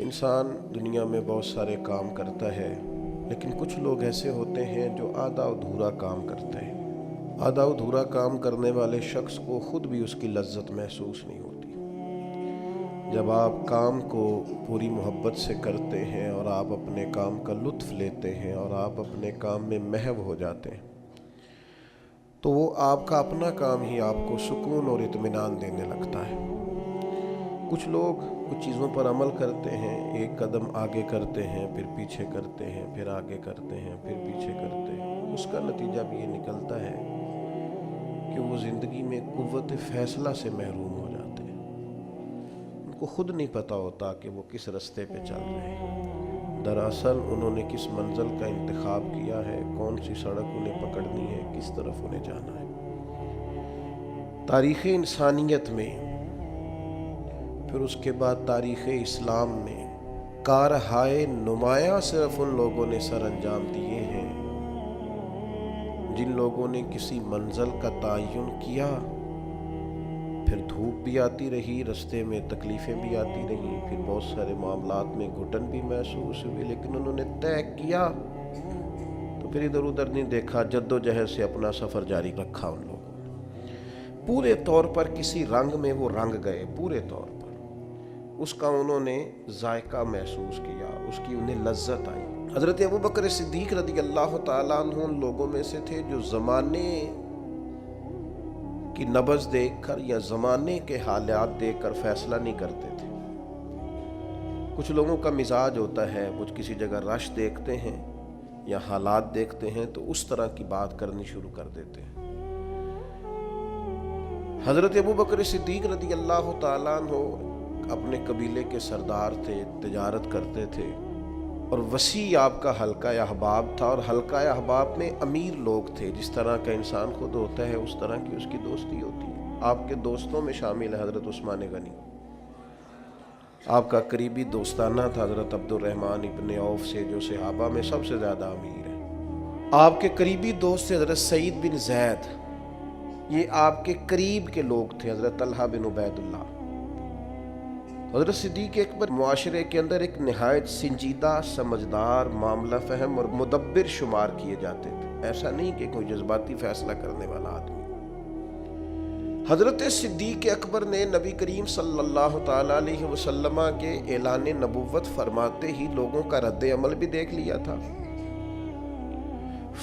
انسان دنیا میں بہت سارے کام کرتا ہے، لیکن کچھ لوگ ایسے ہوتے ہیں جو آدھا ادھورا کام کرتے ہیں۔ آدھا ادھورا کام کرنے والے شخص کو خود بھی اس کی لذت محسوس نہیں ہوتی۔ جب آپ کام کو پوری محبت سے کرتے ہیں اور آپ اپنے کام کا لطف لیتے ہیں اور آپ اپنے کام میں محو ہو جاتے ہیں، تو وہ آپ کا اپنا کام ہی آپ کو سکون اور اطمینان دینے لگتا ہے۔ کچھ لوگ کچھ چیزوں پر عمل کرتے ہیں، ایک قدم آگے کرتے ہیں، پھر پیچھے کرتے ہیں، پھر آگے کرتے ہیں، پھر پیچھے کرتے ہیں۔ اس کا نتیجہ بھی یہ نکلتا ہے کہ وہ زندگی میں قوت فیصلہ سے محروم ہو جاتے ہیں۔ ان کو خود نہیں پتہ ہوتا کہ وہ کس رستے پہ چل رہے ہیں۔ دراصل انہوں نے کس منزل کا انتخاب کیا ہے، کون سی سڑک انہیں پکڑنی ہے، کس طرف انہیں جانا ہے۔ تاریخ انسانیت میں، پھر اس کے بعد تاریخ اسلام میں کارہائے نمایاں صرف ان لوگوں نے سر انجام دیے ہیں جن لوگوں نے کسی منزل کا تعین کیا، پھر دھوپ بھی آتی رہی، رستے میں تکلیفیں بھی آتی رہیں، پھر بہت سارے معاملات میں گھٹن بھی محسوس ہوئی، لیکن انہوں نے طے کیا تو پھر ادھر ادھر نہیں دیکھا، جدوجہد سے اپنا سفر جاری رکھا۔ ان لوگوں نے پورے طور پر کسی رنگ میں وہ رنگ گئے، پورے طور پر اس کا انہوں نے ذائقہ محسوس کیا، اس کی انہیں لذت آئی۔ حضرت ابوبکر صدیق رضی اللہ تعالیٰ عنہ ان لوگوں میں سے تھے جو زمانے کی نبض دیکھ کر یا زمانے کے حالات دیکھ کر فیصلہ نہیں کرتے تھے۔ کچھ لوگوں کا مزاج ہوتا ہے، وہ کسی جگہ رش دیکھتے ہیں یا حالات دیکھتے ہیں تو اس طرح کی بات کرنی شروع کر دیتے ہیں۔ حضرت ابوبکر صدیق رضی اللہ تعالیٰ عنہ اپنے قبیلے کے سردار تھے، تجارت کرتے تھے اور وسیع آپ کا حلقہ احباب تھا، اور حلقہ احباب میں امیر لوگ تھے۔ جس طرح کا انسان خود ہوتا ہے اس طرح کی اس کی دوستی ہوتی ہے۔ آپ کے دوستوں میں شامل ہے حضرت عثمان غنی، آپ کا قریبی دوستانہ تھا حضرت عبد الرحمن ابن عوف سے، جو صحابہ میں سب سے زیادہ امیر ہے۔ آپ کے قریبی دوست تھے حضرت سعید بن زید، یہ آپ کے قریب کے لوگ تھے، حضرت طلحہ بن عبید اللہ۔ حضرت صدیق اکبر معاشرے کے اندر ایک نہایت سنجیدہ، سمجھدار، معاملہ فہم اور مدبر شمار کیے جاتے تھے۔ ایسا نہیں کہ کوئی جذباتی فیصلہ کرنے والا آدمی۔ حضرت صدیق اکبر نے نبی کریم صلی اللہ تعالیٰ علیہ وسلم کے اعلان نبوت فرماتے ہی لوگوں کا رد عمل بھی دیکھ لیا تھا۔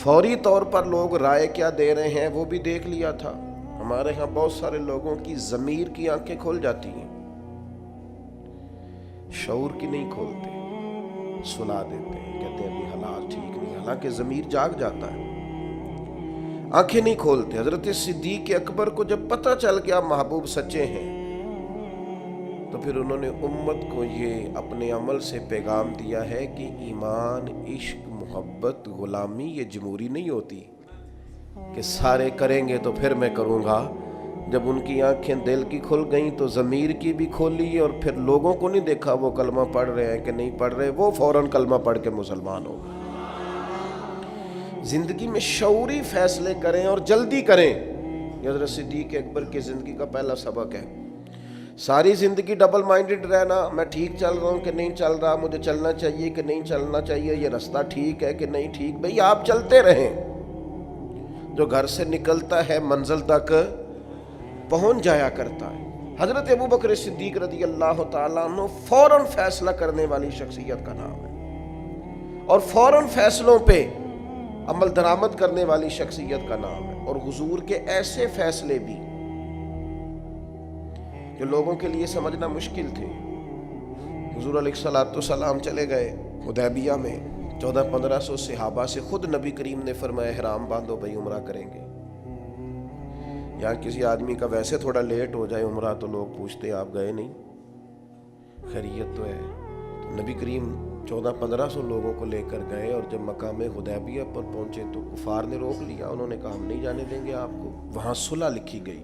فوری طور پر لوگ رائے کیا دے رہے ہیں وہ بھی دیکھ لیا تھا۔ ہمارے ہاں بہت سارے لوگوں کی ضمیر کی آنکھیں کھل جاتی ہیں، شعور کی نہیں کھولتے، سلا دیتے ہیں، کہتے ہیں ابھی حالات ٹھیک نہیں، حالانکہ ضمیر جاگ جاتا ہے، آنکھیں نہیں کھولتے۔ حضرت صدیق اکبر کو جب پتہ چل گیا محبوب سچے ہیں، تو پھر انہوں نے امت کو یہ اپنے عمل سے پیغام دیا ہے کہ ایمان، عشق، محبت، غلامی یہ جمہوری نہیں ہوتی کہ سارے کریں گے تو پھر میں کروں گا۔ جب ان کی آنکھیں دل کی کھل گئیں تو ضمیر کی بھی کھولی، اور پھر لوگوں کو نہیں دیکھا وہ کلمہ پڑھ رہے ہیں کہ نہیں پڑھ رہے، وہ فوراً کلمہ پڑھ کے مسلمان ہو گئے۔ زندگی میں شعوری فیصلے کریں اور جلدی کریں، یہ حضرت صدیق اکبر کی زندگی کا پہلا سبق ہے۔ ساری زندگی ڈبل مائنڈڈ رہنا، میں ٹھیک چل رہا ہوں کہ نہیں چل رہا، مجھے چلنا چاہیے کہ نہیں چلنا چاہیے، یہ رستہ ٹھیک ہے کہ نہیں ٹھیک۔ بھئی آپ چلتے رہیں، جو گھر سے نکلتا ہے منزل تک پہنچ جایا کرتا ہے۔ حضرت ابوبکر صدیق رضی اللہ تعالیٰ عنہ فوراً فیصلہ کرنے والی شخصیت کا نام ہے، اور فوراً فیصلوں پہ عمل درآمد کرنے والی شخصیت کا نام ہے۔ اور حضور کے ایسے فیصلے بھی جو لوگوں کے لیے سمجھنا مشکل تھے۔ حضور علیہ الصلوۃ والسلام چلے گئے حدیبیہ میں، 1400-1500 صحابہ سے خود نبی کریم نے فرمایا احرام باندھو بھائی، عمرہ کریں گے۔ یہاں کسی آدمی کا ویسے تھوڑا لیٹ ہو جائے عمرہ تو لوگ پوچھتے آپ گئے نہیں، خیریت تو ہے؟ تو نبی کریم 1400-1500 لوگوں کو لے کر گئے، اور جب مقام حدیبیہ پر پہنچے تو کفار نے روک لیا، انہوں نے کہا ہم نہیں جانے دیں گے آپ کو۔ وہاں صلح لکھی گئی،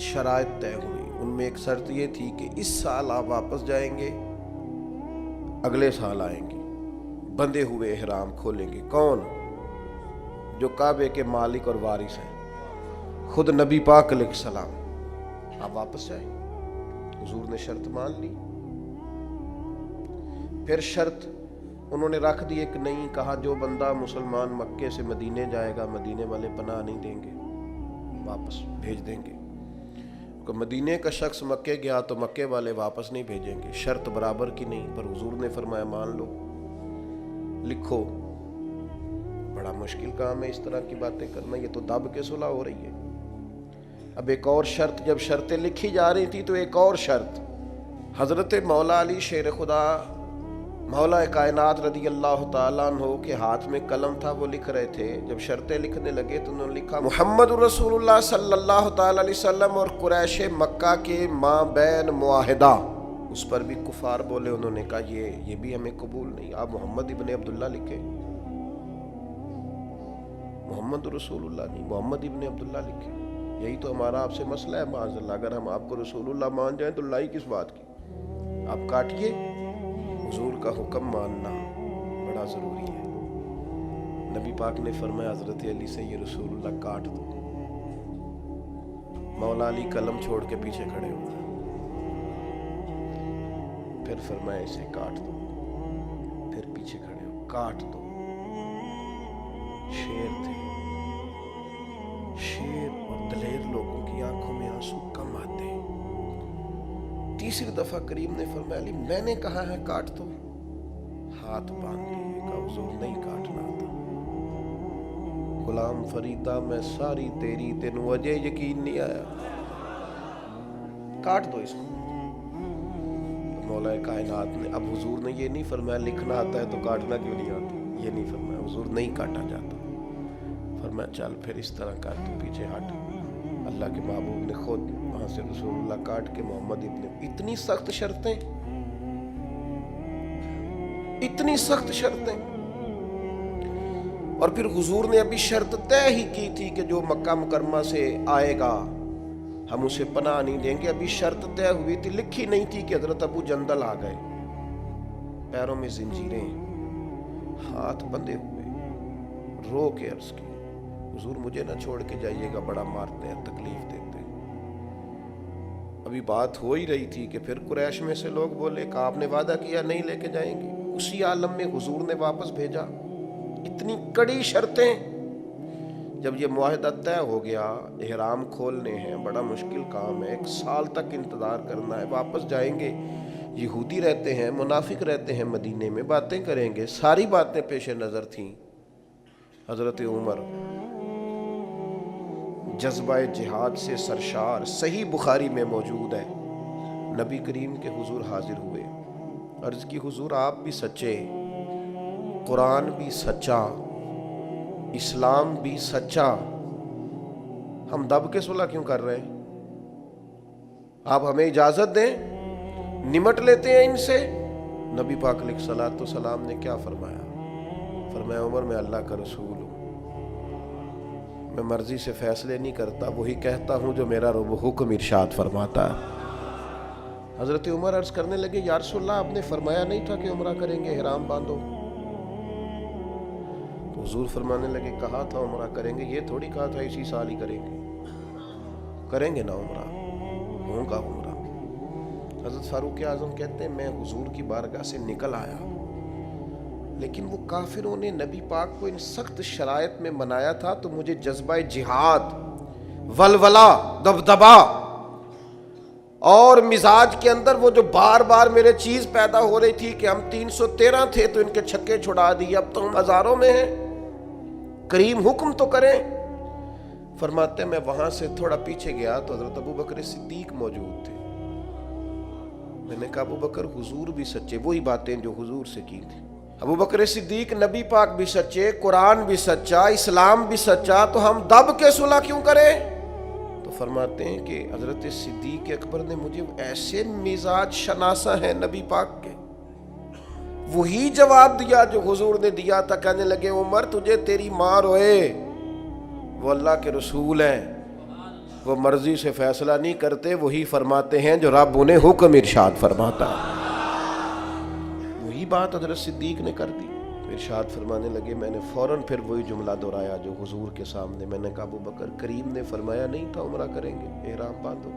شرائط طے ہوئی، ان میں ایک شرط یہ تھی کہ اس سال آپ واپس جائیں گے، اگلے سال آئیں گے، بندھے ہوئے احرام کھولیں گے۔ کون؟ جو کعبے کے مالک اور وارث ہیں، خود نبی پاک علیہ السلام۔ آپ واپس جائیں۔ حضور نے شرط مان لی۔ پھر شرط انہوں نے رکھ دی ایک نئی، کہا جو بندہ مسلمان مکے سے مدینے جائے گا مدینے والے پناہ نہیں دیں گے، واپس بھیج دیں گے۔ کہ مدینے کا شخص مکے گیا تو مکے والے واپس نہیں بھیجیں گے، شرط برابر کی نہیں، پر حضور نے فرمایا مان لو، لکھو۔ بڑا مشکل کام ہے اس طرح کی باتیں کرنا، یہ تو دب کے صلح ہو رہی ہے۔ اب ایک اور شرط، جب شرطیں لکھی جا رہی تھی تو ایک اور شرط، حضرت مولا علی شیر خدا مولا کائنات رضی اللہ تعالیٰ عنہ کے ہاتھ میں قلم تھا، وہ لکھ رہے تھے۔ جب شرطیں لکھنے لگے تو انہوں نے لکھا محمد رسول اللہ صلی اللہ تعالیٰ علیہ وسلم اور قریش مکہ کے مابین معاہدہ، اس پر بھی کفار بولے، انہوں نے کہا یہ بھی ہمیں قبول نہیں، آپ محمد ابن عبداللہ لکھیں، محمد رسول اللہ نہیں، محمد ابن عبداللہ لکھیں، یہی تو ہمارا آپ سے مسئلہ ہے معاذ اللہ، اگر ہم آپ کو رسول اللہ مان جائیں تو لائی کس بات کی، آپ کاٹیے۔ حضور کا حکم ماننا بڑا ضروری ہے۔ نبی پاک نے فرمایا حضرت علی سے یہ رسول اللہ کاٹ دو، مولا علی قلم چھوڑ کے پیچھے کھڑے ہو گئے، پھر فرمایا اسے کاٹ دو، پھر پیچھے کھڑے ہو، کاٹ دو۔ شیر تھے، شیر اور دلیر لوگوں کی آنکھوں میں آنسو کم آتے ہیں۔ تیسری دفعہ کریم نے فرمایا علی میں نے کہا ہے کاٹ دو، ہاتھ باندھ لیے، کہا حضور نہیں کاٹنا تھا، غلام فریدہ میں ساری تیری، تینوں وجہ یقین نہیں آیا، کاٹ دو اس کو۔ مولا کائنات نے، اب حضور نے یہ نہیں فرمایا لکھنا آتا ہے تو کاٹنا کیوں نہیں آتا، یہ نہیں فرمایا، حضور نہیں کاٹا جاتا، فرمایا چل پھر اس طرح کر، تو پیچھے ہٹ۔ اللہ کے محبوب نے خود وہاں سے رسول اللہ کاٹ کے محمد ابن، اتنی سخت شرطیں، اتنی سخت شرطیں، اور پھر حضور نے ابھی شرط طے ہی کی تھی کہ جو مکہ مکرمہ سے آئے گا ہم اسے پناہ نہیں دیں گے، ابھی شرط طے ہوئی تھی، لکھی نہیں تھی کہ حضرت ابو جندل آ گئے، پیروں میں زنجیریں، ہاتھ بندھے ہوئے، رو کے عرض کی حضور مجھے نہ چھوڑ کے جائیے گا، بڑا مارتے ہیں، تکلیف دیتے ہیں۔ ابھی بات ہو ہی رہی تھی کہ پھر قریش میں سے لوگ بولے کہ آپ نے وعدہ کیا نہیں لے کے جائیں گے، اسی عالم میں حضور نے واپس بھیجا۔ اتنی کڑی شرطیں، جب یہ معاہدہ طے ہو گیا، احرام کھولنے ہیں، بڑا مشکل کام ہے، 1 سال تک انتظار کرنا ہے، واپس جائیں گے، یہودی رہتے ہیں، منافق رہتے ہیں مدینے میں، باتیں کریں گے، ساری باتیں پیش نظر تھیں۔ حضرت عمر جذبہ جہاد سے سرشار، صحیح بخاری میں موجود ہے، نبی کریم کے حضور حاضر ہوئے، عرض کی حضور آپ بھی سچے، قرآن بھی سچا، اسلام بھی سچا، ہم دب کے صلح کیوں کر رہے ہیں؟ آپ ہمیں اجازت دیں، نمٹ لیتے ہیں ان سے۔ نبی پاک علیہ الصلوۃ والسلام نے کیا فرمایا؟ فرمایا عمر میں اللہ کا رسول ہوں، میں مرضی سے فیصلے نہیں کرتا، وہی کہتا ہوں جو میرا رب حکم ارشاد فرماتا ہے۔ حضرت عمر عرض کرنے لگے یا رسول اللہ آپ نے فرمایا نہیں تھا کہ عمرہ کریں گے، احرام باندھو؟ تو حضور فرمانے لگے کہا تھا عمرہ کریں گے، یہ تھوڑی کہا تھا اسی سال ہی کریں گے نا عمرہ، ہوگا عمرہ۔ حضرت فاروق اعظم کہتے ہیں میں حضور کی بارگاہ سے نکل آیا، لیکن وہ کافروں نے نبی پاک کو ان سخت شرائط میں منایا تھا، تو مجھے جذبہ جہاد، ولولہ، دبدبا اور مزاج کے اندر وہ جو بار بار میرے چیز پیدا ہو رہی تھی کہ ہم 313 تھے تو ان کے چھکے چھڑا دیے، اب تو ہم ہزاروں میں ہیں، کریم حکم تو کریں۔ فرماتے ہیں میں وہاں سے تھوڑا پیچھے گیا تو حضرت ابو بکر صدیق موجود تھے، میں نے کہا ابو بکر حضور بھی سچے، وہی باتیں جو حضور سے کی تھی، ابو بکر صدیق نبی پاک بھی سچے، قرآن بھی سچا، اسلام بھی سچا، تو ہم دب کے صلح کیوں کریں؟ تو فرماتے ہیں کہ حضرت صدیق اکبر نے مجھے ایسے مزاج شناسا ہیں نبی پاک کے، وہی جواب دیا جو حضور نے دیا تھا، کہنے لگے عمر تجھے تیری ماں روئے، وہ اللہ کے رسول ہیں، وہ مرضی سے فیصلہ نہیں کرتے، وہی فرماتے ہیں جو رب انہیں حکم ارشاد فرماتا ہے۔ وہی بات حضرت صدیق نے کر دی، ارشاد فرمانے لگے، میں نے فوراً پھر وہی جملہ دہرایا جو حضور کے سامنے، میں نے کہا ابو بکر کریم نے فرمایا نہیں تھا عمرہ کریں گے، احرام باندھو؟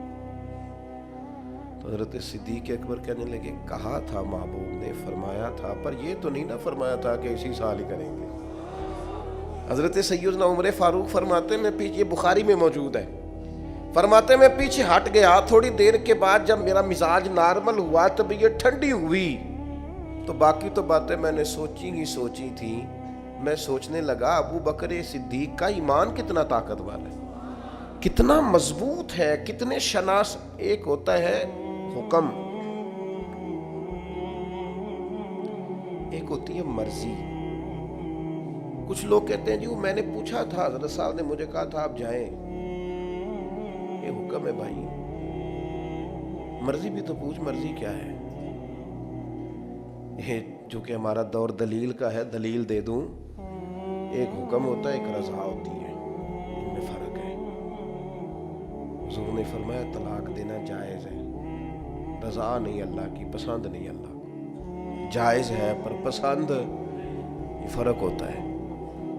تو حضرت صدیق اکبر کہنے لگے کہا تھا محبوب نے، فرمایا تھا، پر یہ تو نہیں نہ فرمایا تھا کہ اسی سال ہی کریں گے۔ حضرت سیدنا عمر فاروق فرماتے میں پیچھے، بخاری میں موجود ہے، فرماتے میں پیچھے ہٹ گیا، تھوڑی دیر کے بعد جب میرا مزاج نارمل ہوا، طبیعت ٹھنڈی ہوئی، تو باقی تو باتیں میں نے سوچی تھی، میں سوچنے لگا ابو بکر صدیق کا ایمان کتنا طاقتور ہے، کتنا مضبوط ہے، کتنے شناس۔ ایک ہوتا ہے حکم، ایک ہوتی ہے مرضی۔ کچھ لوگ کہتے ہیں جی وہ میں نے پوچھا تھا، حضرت صاحب نے مجھے کہا تھا آپ جائیں، یہ حکم ہے بھائی، مرضی بھی تو پوچھ، مرضی کیا ہے؟ یہ جو کہ ہمارا دور دلیل کا ہے، دلیل دے دوں، ایک حکم ہوتا ہے، ایک رضا ہوتی ہے، ان میں فرق ہے۔ حضور نے فرمایا طلاق دینا جائز ہے، رضا نہیں اللہ کی، پسند نہیں اللہ کی، جائز ہے پر پسند، یہ فرق ہوتا ہے۔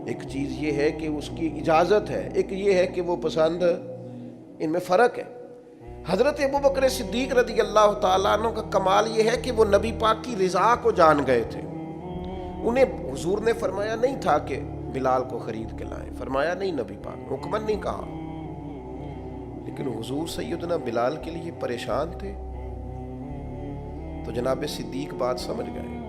ایک چیز یہ ہے کہ اس کی اجازت ہے، ایک یہ ہے کہ وہ پسند، ان میں فرق ہے۔ حضرت ابوبکر صدیق رضی اللہ تعالیٰ عنہ کا کمال یہ ہے کہ وہ نبی پاک کی رضا کو جان گئے تھے۔ انہیں حضور نے فرمایا نہیں تھا کہ بلال کو خرید کے لائیں، فرمایا نہیں، نبی پاک حکمن نہیں کہا، لیکن حضور سیدنا بلال کے لیے پریشان تھے، تو جناب صدیق بات سمجھ گئے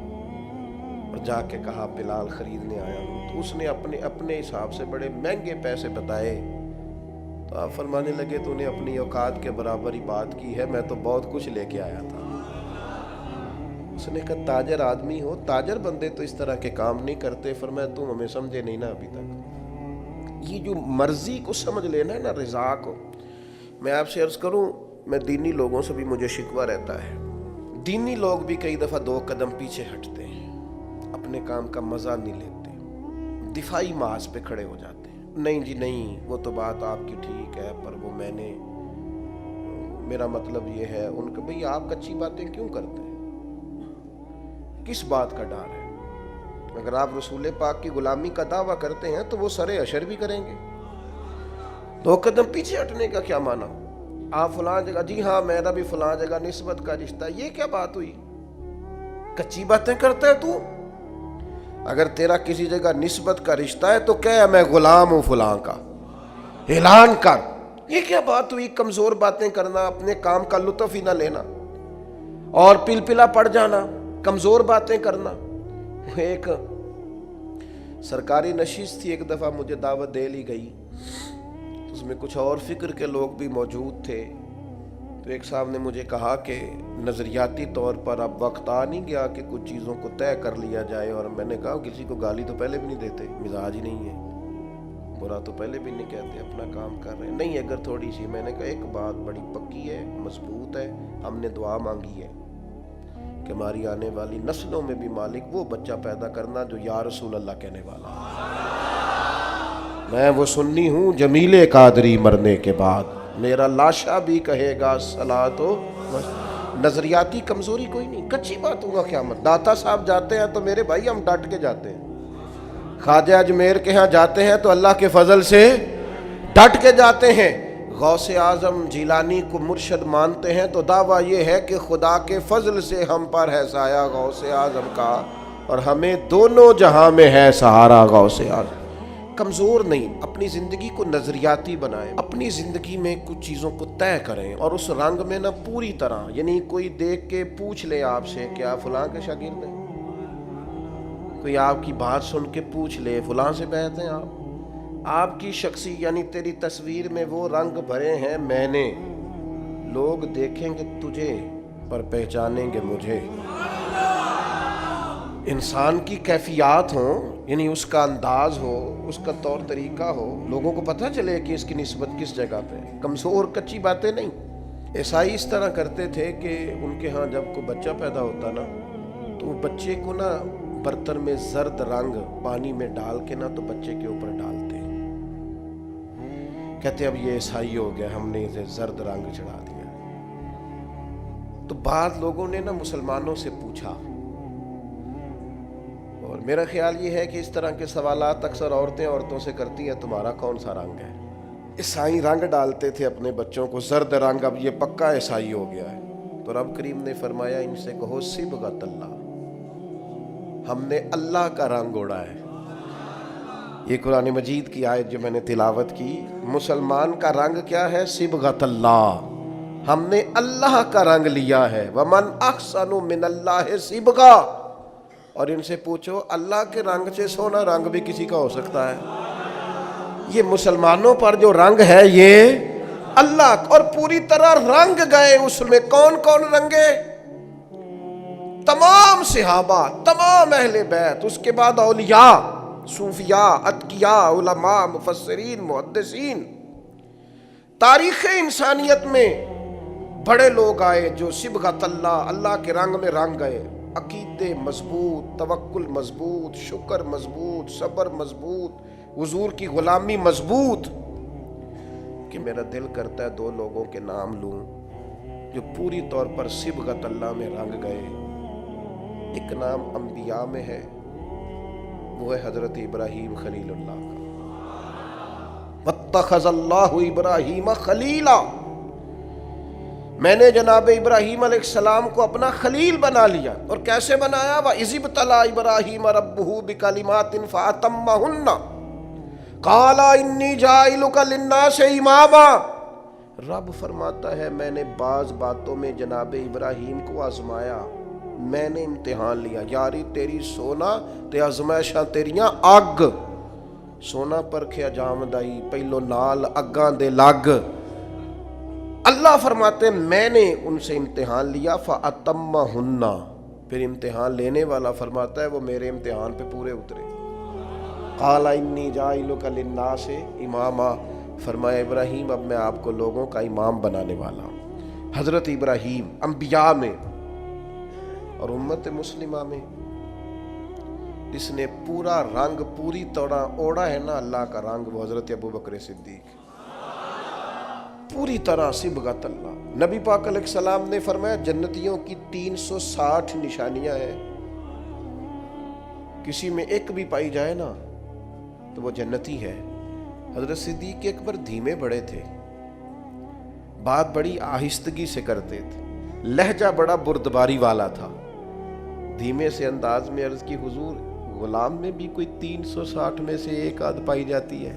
اور جا کے کہا بلال خریدنے آیا ہوں، تو اس نے اپنے حساب سے بڑے مہنگے پیسے بتائے، تو آپ فرمانے لگے تو انہیں اپنی اوقات کے برابر ہی بات کی ہے، میں تو بہت کچھ لے کے آیا تھا۔ اس نے کہا تاجر آدمی ہو، تاجر بندے تو اس طرح کے کام نہیں کرتے، فرمایا تم ہمیں سمجھے نہیں نا ابھی تک۔ یہ جو مرضی کو سمجھ لینا ہے نا، رضا کو، میں آپ سے عرض کروں، میں دینی لوگوں سے بھی مجھے شکوہ رہتا ہے، دینی لوگ بھی کئی دفعہ 2 قدم پیچھے ہٹتے ہیں، اپنے کام کا مزہ نہیں لیتے، دفاعی محاذ پہ کھڑے ہو جاتے ہیں، نہیں جی نہیں، وہ تو بات آپ کی ٹھیک ہے، پر وہ میرا مطلب یہ ہے، ان کے بھئی آپ کچی باتیں کیوں کرتے ہیں؟ کس بات کا ڈر ہے؟ اگر آپ رسول پاک کی غلامی کا دعویٰ کرتے ہیں تو وہ سرے اشر بھی کریں گے۔ 2 قدم پیچھے ہٹنے کا کیا معنی؟ آپ فلاں جگہ، جی ہاں میرا بھی فلاں جگہ نسبت کا رشتہ، یہ کیا بات ہوئی؟ کچی باتیں کرتا ہے تو؟ اگر تیرا کسی جگہ نسبت کا رشتہ ہے تو کہہ میں غلام ہوں فلاں کا، اعلان کر۔ یہ کیا بات ہوئی کمزور باتیں کرنا، اپنے کام کا لطف ہی نہ لینا اور پلپلا پڑ جانا، کمزور باتیں کرنا۔ ایک سرکاری نشست تھی، ایک دفعہ مجھے دعوت دے لی گئی، اس میں کچھ اور فکر کے لوگ بھی موجود تھے، تو ایک صاحب نے مجھے کہا کہ نظریاتی طور پر اب وقت آ نہیں گیا کہ کچھ چیزوں کو طے کر لیا جائے، اور میں نے کہا کسی کو گالی تو پہلے بھی نہیں دیتے، مزاج ہی نہیں ہے، برا تو پہلے بھی نہیں کہتے، اپنا کام کر رہے ہیں، نہیں اگر تھوڑی سی، میں نے کہا ایک بات بڑی پکی ہے، مضبوط ہے، ہم نے دعا مانگی ہے کہ ہماری آنے والی نسلوں میں بھی مالک وہ بچہ پیدا کرنا جو یا رسول اللہ کہنے والا ہے۔ میں وہ سنی ہوں جمیل قادری مرنے کے بعد، میرا لاشا بھی کہے گا صلاۃ و نظریاتی کمزوری کوئی نہیں، کچی بات ہوگا قیامت۔ داتا صاحب جاتے ہیں تو میرے بھائی ہم ڈٹ کے جاتے ہیں، خواجہ اجمیر کے ہاں جاتے ہیں تو اللہ کے فضل سے ڈٹ کے جاتے ہیں، غوث اعظم جیلانی کو مرشد مانتے ہیں تو دعویٰ یہ ہے کہ خدا کے فضل سے ہم پر ہے سایہ غوث اعظم کا، اور ہمیں دونوں جہاں میں ہے سہارا غوث اعظم۔ کمزور نہیں، اپنی زندگی کو نظریاتی بنائیں، اپنی زندگی میں کچھ چیزوں کو طے کریں، اور اس رنگ میں نہ پوری طرح، یعنی کوئی دیکھ کے پوچھ لے آپ سے کہ آپ فلاں کے شاگرد ہیں، کوئی آپ کی بات سن کے پوچھ لے فلاں سے بیعت ہیں آپ کی شخصی، یعنی تیری تصویر میں وہ رنگ بھرے ہیں میں نے، لوگ دیکھیں گے تجھے پر پہچانیں گے مجھے۔ انسان کی کیفیات ہوں، یعنی اس کا انداز ہو، اس کا طور طریقہ ہو، لوگوں کو پتہ چلے کہ اس کی نسبت کس جگہ پہ، کمزور کچی باتیں نہیں۔ عیسائی اس طرح کرتے تھے کہ ان کے ہاں جب کوئی بچہ پیدا ہوتا نا تو وہ بچے کو نا برتن میں زرد رنگ پانی میں ڈال کے نا تو بچے کے اوپر ڈالتے، کہتے اب یہ عیسائی ہو گیا، ہم نے اسے زرد رنگ چڑھا دیا۔ تو بعض لوگوں نے نا مسلمانوں سے پوچھا، اور میرا خیال یہ ہے کہ اس طرح کے سوالات اکثر عورتوں سے کرتی ہیں، تمہارا کون سا رنگ ہے؟ عیسائی رنگ ڈالتے تھے اپنے بچوں کو زرد رنگ، اب یہ پکا عیسائی ہو گیا ہے، تو رب کریم نے فرمایا ان سے کہو صبغت اللہ، ہم نے اللہ کا رنگ اوڑھا ہے۔ یہ قرآن مجید کی آیت جو میں نے تلاوت کی، مسلمان کا رنگ کیا ہے؟ صبغۃ اللہ، ہم نے اللہ کا رنگ لیا ہے۔ ومن احسن من اللہ صبغہ، اور ان سے پوچھو اللہ کے رنگ سے سونا رنگ بھی کسی کا ہو سکتا ہے؟ یہ مسلمانوں پر جو رنگ ہے یہ اللہ، اور پوری طرح رنگ گئے اس میں۔ کون کون رنگے؟ تمام صحابہ، تمام اہل بیت، اس کے بعد اولیاء، صوفیاء، اتقیاء، علماء، مفسرین، محدثین۔ تاریخ انسانیت میں بڑے لوگ آئے جو صبغۃ اللہ، اللہ کے رنگ میں رنگ گئے۔ عقیدے مضبوط، توکل مضبوط، شکر مضبوط، صبر مضبوط، حضور کی غلامی مضبوط۔ کہ میرا دل کرتا ہے دو لوگوں کے نام لوں جو پوری طور پر صبغۃ اللہ میں رنگ گئے۔ ایک نام انبیاء میں ہے، وہ ہے حضرت ابراہیم خلیل اللہ کا۔ واتخذ اللہ ابراہیم خلیلا، میں نے جناب ابراہیم علیہ السلام کو اپنا خلیل بنا لیا۔ اور کیسے بنایا؟ وَإِذِ ابْتَلَىٰ إِبْرَاهِيمَ رَبُّهُ بِكَلِمَاتٍ فَأَتَمَّهُنَّ قَالَ إِنِّي جَاعِلُكَ لِلنَّاسِ إِمَامًا۔ رب فرماتا ہے میں نے بعض باتوں میں جناب ابراہیم کو آزمایا، میں نے امتحان لیا۔ یاری تیری سونا تے آزمائشاں تیریاں اگ، سونا پرکھیا جامدائی پہلو نال اگاں دے لگ۔ اللہ فرماتے ہیں میں نے ان سے امتحان لیا، فَأَتَمَّهُنَّ، پھر امتحان لینے والا فرماتا ہے وہ میرے امتحان پہ پورے اترے۔ قَالَ إِنِّي جَاعِلُكَ لِلنَّاسِ إِمَامًا، فرمایا ابراہیم اب میں آپ کو لوگوں کا امام بنانے والا ہوں۔ حضرت ابراہیم انبیاء میں اور امت مسلمہ میں جس نے پورا رنگ پوری طرح اوڑھا ہے نا اللہ کا رنگ، وہ حضرت ابوبکر صدیق، پوری طرح صبغۃ اللہ۔ نبی پاک علیہ السلام نے فرمایا جنتیوں کی 360 نشانیاں ہیں، کسی میں ایک بھی پائی جائے نا تو وہ جنتی ہے۔ حضرت صدیق اکبر دھیمے بڑے تھے، بات بڑی آہستگی سے کرتے تھے، لہجہ بڑا بردباری والا تھا۔ دھیمے سے انداز میں عرض کی حضور غلام میں بھی کوئی 360 میں سے ایک آدھ پائی جاتی ہے؟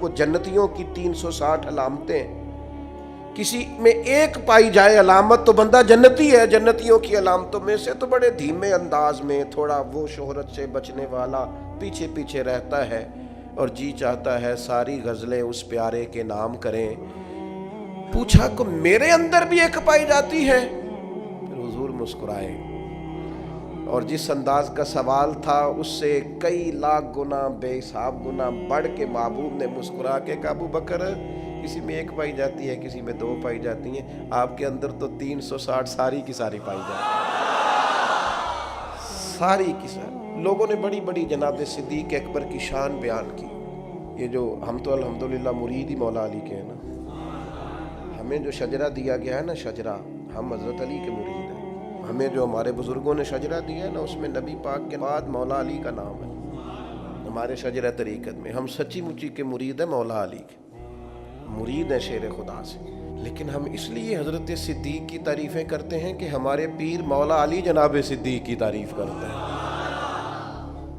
وہ جنتیوں کی 360 علامتیں، کسی میں ایک پائی جائے علامت تو بندہ جنتی ہے۔ جنتیوں کی علامتوں میں سے تو بڑے دھیمے انداز میں، تھوڑا وہ شہرت سے بچنے والا، پیچھے پیچھے رہتا ہے اور جی چاہتا ہے ساری غزلیں اس پیارے کے نام کریں۔ پوچھا کہ میرے اندر بھی ایک پائی جاتی ہے؟ پھر حضور مسکرائے، اور جس انداز کا سوال تھا اس سے کئی لاکھ گنا بے حساب گنا بڑھ کے محبوب نے مسکرا کے کہا ابوبکر کسی میں ایک پائی جاتی ہے، کسی میں 2 پائی جاتی ہیں، آپ کے اندر تو 360 ساری کی ساری پائی جاتی ہیں، ساری کی ساری۔ لوگوں نے بڑی بڑی جناب صدیق اکبر کی شان بیان کی۔ یہ جو ہم تو الحمدللہ مرید ہی مولا علی کے ہیں نا، ہمیں جو شجرہ دیا گیا ہے نا، شجرہ، ہم حضرت علی کے مرید ہیں۔ ہمیں جو ہمارے بزرگوں نے شجرہ دیا ہے نا، اس میں نبی پاک کے بعد مولا علی کا نام ہے۔ ہمارے شجرہ طریقت میں ہم سچی مچی کے مرید ہیں، مولا علی کے مرید ہیں شیر خدا سے۔ لیکن ہم اس لیے حضرت صدیق کی تعریفیں کرتے ہیں کہ ہمارے پیر مولا علی جناب صدیق کی تعریف کرتے ہیں،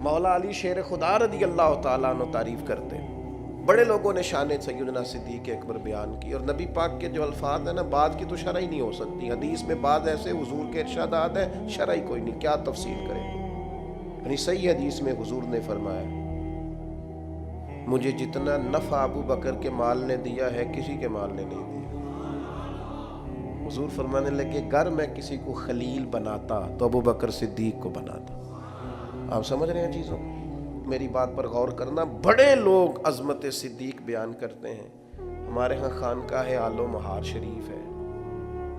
مولا علی شیر خدا رضی اللہ تعالیٰ عنہ تعریف کرتے ہیں۔ بڑے لوگوں نے شان سیدنا صدیق اکبر بیان کی، اور نبی پاک کے جو الفاظ ہیں نا، بعض کی تو شرح ہی نہیں ہو سکتی۔ حدیث میں بعض ایسے حضور کے ارشادات ہیں شرح ہی کوئی نہیں، کیا تفصیل کریں۔ یعنی صحیح حدیث میں حضور نے فرمایا مجھے جتنا نفع ابو بکر کے مال نے دیا ہے کسی کے مال نے نہیں دیا۔ حضور فرمانے لگے گر میں کسی کو خلیل بناتا تو ابو بکر صدیق کو بناتا۔ آپ سمجھ رہے ہیں چیزوں، میری بات پر غور کرنا۔ بڑے لوگ عظمت صدیق بیان کرتے ہیں۔ ہمارے ہاں خانقاہ آل و مہار شریف ہے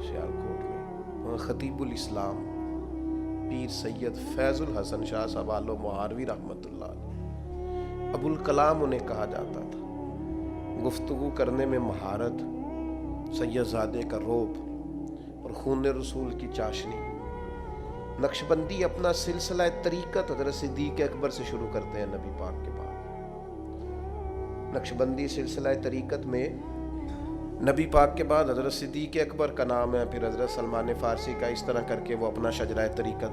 سیالکوٹ میں، وہاں خطیب الاسلام پیر سید فیض الحسن شاہ صاحب آل و مہاروی رحمۃ اللہ علیہ، ابو الکلام انہیں کہا جاتا تھا۔ گفتگو کرنے میں مہارت، سید زادے کا روب اور خون رسول کی چاشنی۔ نقشبندی اپنا سلسلہ طریقت حضرت صدیق اکبر سے شروع کرتے ہیں نبی پاک کے بعد۔ نقشبندی سلسلہ طریقت میں نبی پاک کے بعد حضرت صدیق اکبر کا نام ہے، پھر حضرت سلمان فارسی کا، اس طرح کر کے وہ اپنا شجرہ طریقت